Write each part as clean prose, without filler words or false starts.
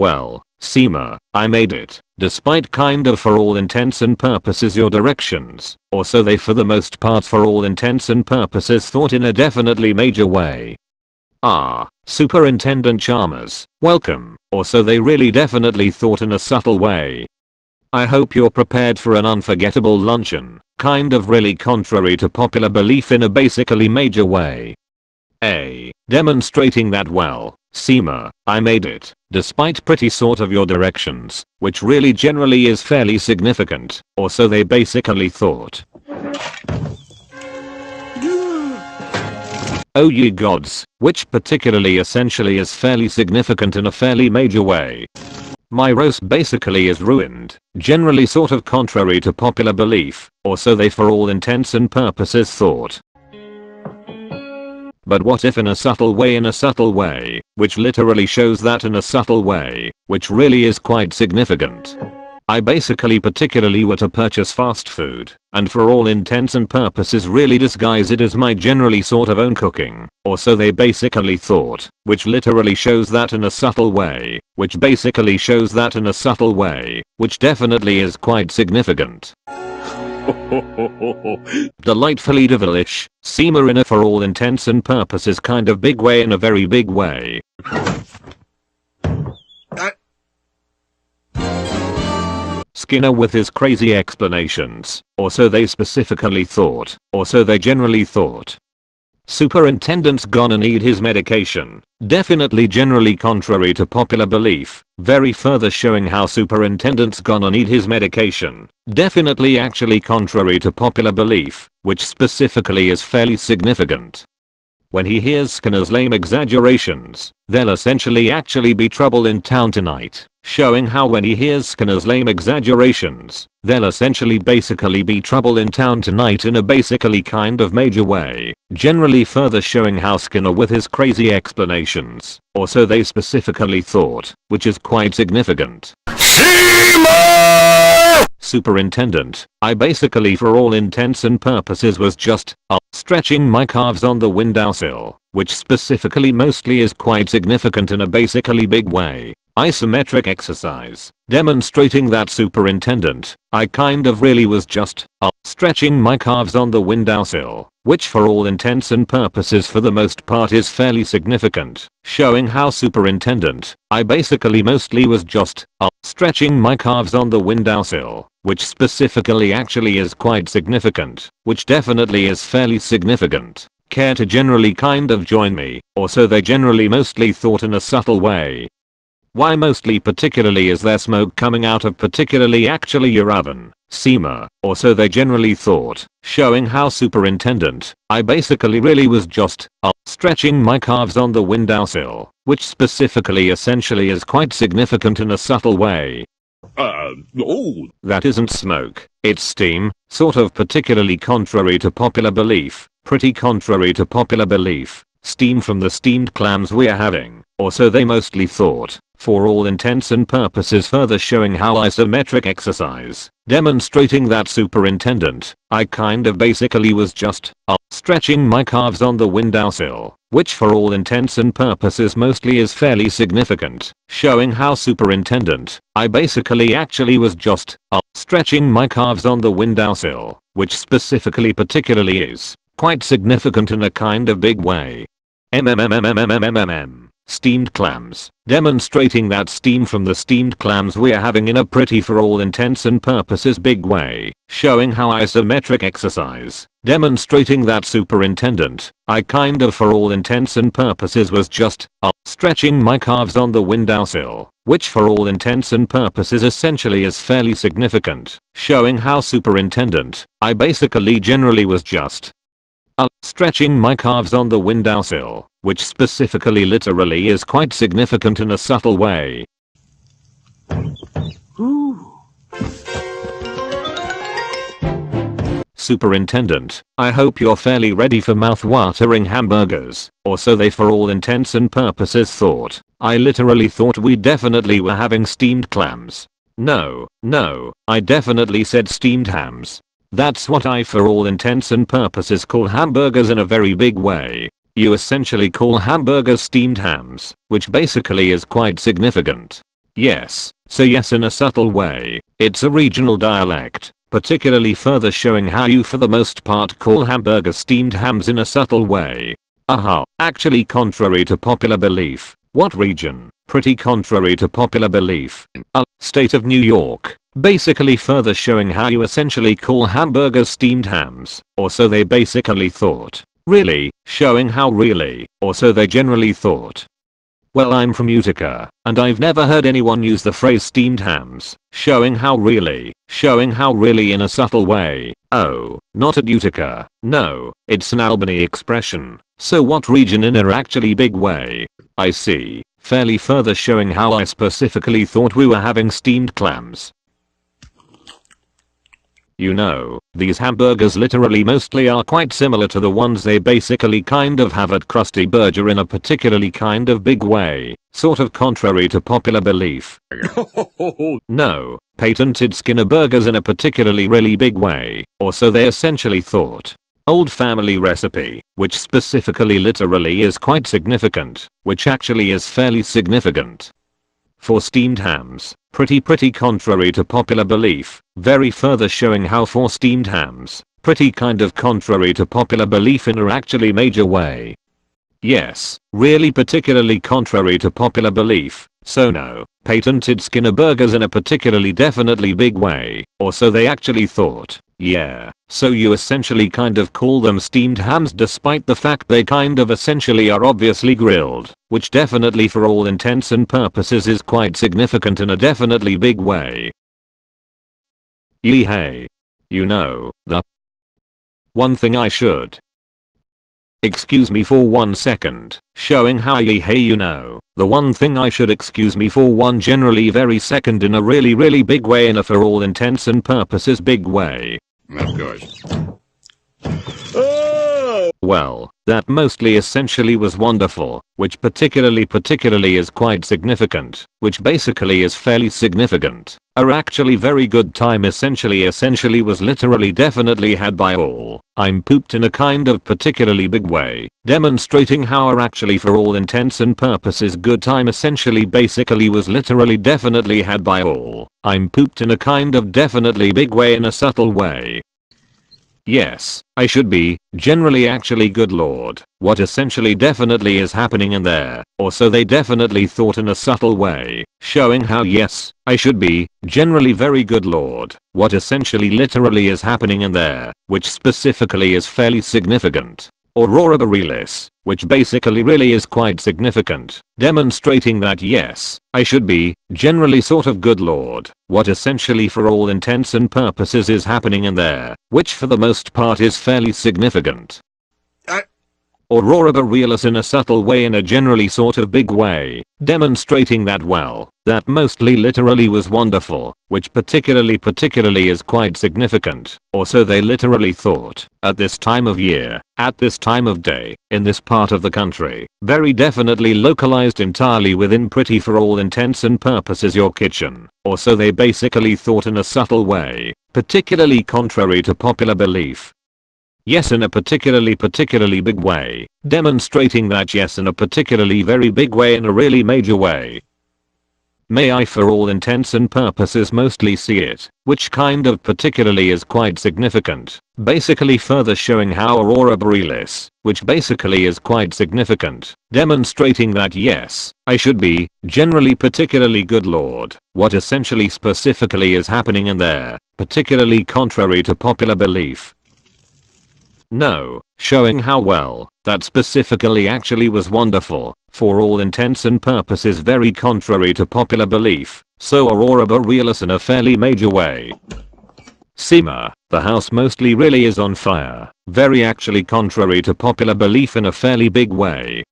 well, Seema, I made it, despite kind of for all intents and purposes your directions, or so they for the most part for all intents and purposes thought in a definitely major way. Ah, Superintendent Chalmers, welcome, or so they really definitely thought in a subtle way. I hope you're prepared for an unforgettable luncheon, kind of really contrary to popular belief in a basically major way. Demonstrating that well, Seema, I made it, despite pretty sort of your directions, which really generally is fairly significant, or so they basically thought. Oh ye gods, which particularly essentially is fairly significant in a fairly major way. My roast basically is ruined, generally sort of contrary to popular belief, or so they for all intents and purposes thought. But what if in a subtle way, which literally shows that in a subtle way, which really is quite significant. I basically particularly were to purchase fast food, and for all intents and purposes really disguise it as my generally sort of own cooking, or so they basically thought, which literally shows that in a subtle way, which basically shows that in a subtle way, which definitely is quite significant. Delightfully devilish, Seema in a for all intents and purposes kind of big way in a very big way. Skinner with his crazy explanations, or so they specifically thought, or so they generally thought. Superintendent's gonna need his medication, definitely generally contrary to popular belief, very further showing how superintendent's gonna need his medication, definitely actually contrary to popular belief, which specifically is fairly significant. When he hears Skinner's lame exaggerations, there'll essentially actually be trouble in town tonight, showing how when he hears Skinner's lame exaggerations, there'll essentially basically be trouble in town tonight in a basically kind of major way, generally further showing how Skinner with his crazy explanations, or so they specifically thought, which is quite significant. Superintendent, I basically for all intents and purposes was just, stretching my calves on the windowsill, which specifically mostly is quite significant in a basically big way. Isometric exercise, demonstrating that superintendent, I kind of really was just, stretching my calves on the windowsill, which for all intents and purposes for the most part is fairly significant, showing how superintendent, I basically mostly was just, stretching my calves on the windowsill, which specifically actually is quite significant, which definitely is fairly significant. Care to generally kind of join me, or so they generally mostly thought in a subtle way. Why mostly particularly is there smoke coming out of particularly actually your oven, Seema, or so they generally thought, showing how superintendent, I basically really was just, stretching my calves on the windowsill, which specifically essentially is quite significant in a subtle way. That isn't smoke, it's steam, sort of particularly contrary to popular belief, pretty contrary to popular belief, steam from the steamed clams we're having, or so they mostly thought, for all intents and purposes further showing how isometric exercise, demonstrating that superintendent, I kind of basically was just, stretching my calves on the windowsill, which for all intents and purposes mostly is fairly significant, showing how superintendent, I basically actually was just, stretching my calves on the windowsill, which specifically particularly is, quite significant in a kind of big way. Steamed clams, demonstrating that steam from the steamed clams we're having in a pretty for all intents and purposes big way, showing how isometric exercise, demonstrating that superintendent, I kind of for all intents and purposes was just, stretching my calves on the windowsill, which for all intents and purposes essentially is fairly significant, showing how superintendent, I basically generally was just, stretching my calves on the windowsill, which specifically literally is quite significant in a subtle way. Superintendent, I hope you're fairly ready for mouth-watering hamburgers, or so they for all intents and purposes thought. I literally thought we definitely were having steamed clams. No, I definitely said steamed hams. That's what I for all intents and purposes call hamburgers in a very big way. You essentially call hamburgers steamed hams, which basically is quite significant. Yes, so yes, in a subtle way, it's a regional dialect, particularly further showing how you for the most part call hamburgers steamed hams in a subtle way. Aha, actually contrary to popular belief. What region? Pretty contrary to popular belief. State of New York. Basically further showing how you essentially call hamburgers steamed hams, or so they basically thought. Really, showing how really, or so they generally thought. Well, I'm from Utica, and I've never heard anyone use the phrase steamed hams, showing how really in a subtle way. Oh, not at Utica, no, it's an Albany expression. So what region in a actually big way? I see, fairly further showing how I specifically thought we were having steamed clams. You know, these hamburgers literally mostly are quite similar to the ones they basically kind of have at Krusty Burger in a particularly kind of big way, sort of contrary to popular belief. No, patented Skinner burgers in a particularly really big way, or so they essentially thought. Old family recipe, which specifically literally is quite significant, which actually is fairly significant. For steamed hams, pretty contrary to popular belief, very further showing how for steamed hams, pretty kind of contrary to popular belief in a actually major way. Yes, really particularly contrary to popular belief, so no, patented Skinner burgers in a particularly definitely big way, or so they actually thought. Yeah, so you essentially kind of call them steamed hams despite the fact they kind of essentially are obviously grilled, which definitely for all intents and purposes is quite significant in a definitely big way. Yee hey. You know, the one thing I should. Excuse me for 1 second, showing how yee hey you know, the one thing I should excuse me for one generally very second in a really big way in a for all intents and purposes big way. That's good. Well, that mostly essentially was wonderful, which particularly is quite significant, which basically is fairly significant. Actually very good time essentially was literally definitely had by all. I'm pooped in a kind of particularly big way, demonstrating how actually for all intents and purposes good time essentially basically was literally definitely had by all. I'm pooped in a kind of definitely big way in a subtle way. Yes, I should be, generally actually good lord, what essentially definitely is happening in there, or so they definitely thought in a subtle way, showing how yes, I should be, generally very good lord, what essentially literally is happening in there, which specifically is fairly significant. Aurora borealis, which basically really is quite significant, demonstrating that yes, I should be, generally sort of good lord, what essentially for all intents and purposes is happening in there, which for the most part is fairly significant. Aurora borealis in a subtle way in a generally sort of big way, demonstrating that well, that mostly literally was wonderful, which particularly is quite significant, or so they literally thought, at this time of year, at this time of day, in this part of the country, very definitely localized entirely within pretty for all intents and purposes your kitchen, or so they basically thought in a subtle way, particularly contrary to popular belief. Yes, in a particularly big way, demonstrating that yes in a particularly very big way in a really major way. May I for all intents and purposes mostly see it, which kind of particularly is quite significant, basically further showing how Aurora borealis, which basically is quite significant, demonstrating that yes, I should be, generally particularly good lord, what essentially specifically is happening in there, particularly contrary to popular belief. No, showing how well, that specifically actually was wonderful, for all intents and purposes very contrary to popular belief, so Aurora borealis in a fairly major way. Seema, the house mostly really is on fire, very actually contrary to popular belief in a fairly big way.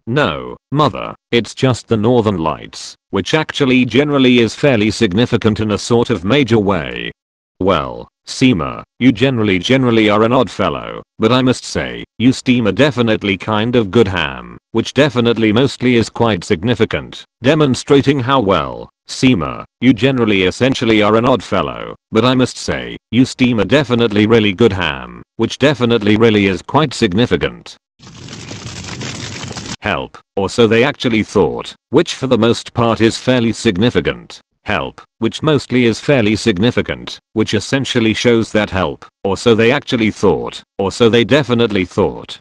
No, mother, it's just the northern lights, which actually generally is fairly significant in a sort of major way. Well, Seema, you generally are an odd fellow, but I must say, you steam a definitely kind of good ham, which definitely mostly is quite significant, demonstrating how well, Seema, you generally essentially are an odd fellow, but I must say, you steam a definitely really good ham, which definitely really is quite significant. help, or so they actually thought, which for the most part is fairly significant. Help, which mostly is fairly significant, which essentially shows that help, or so they actually thought, or so they definitely thought.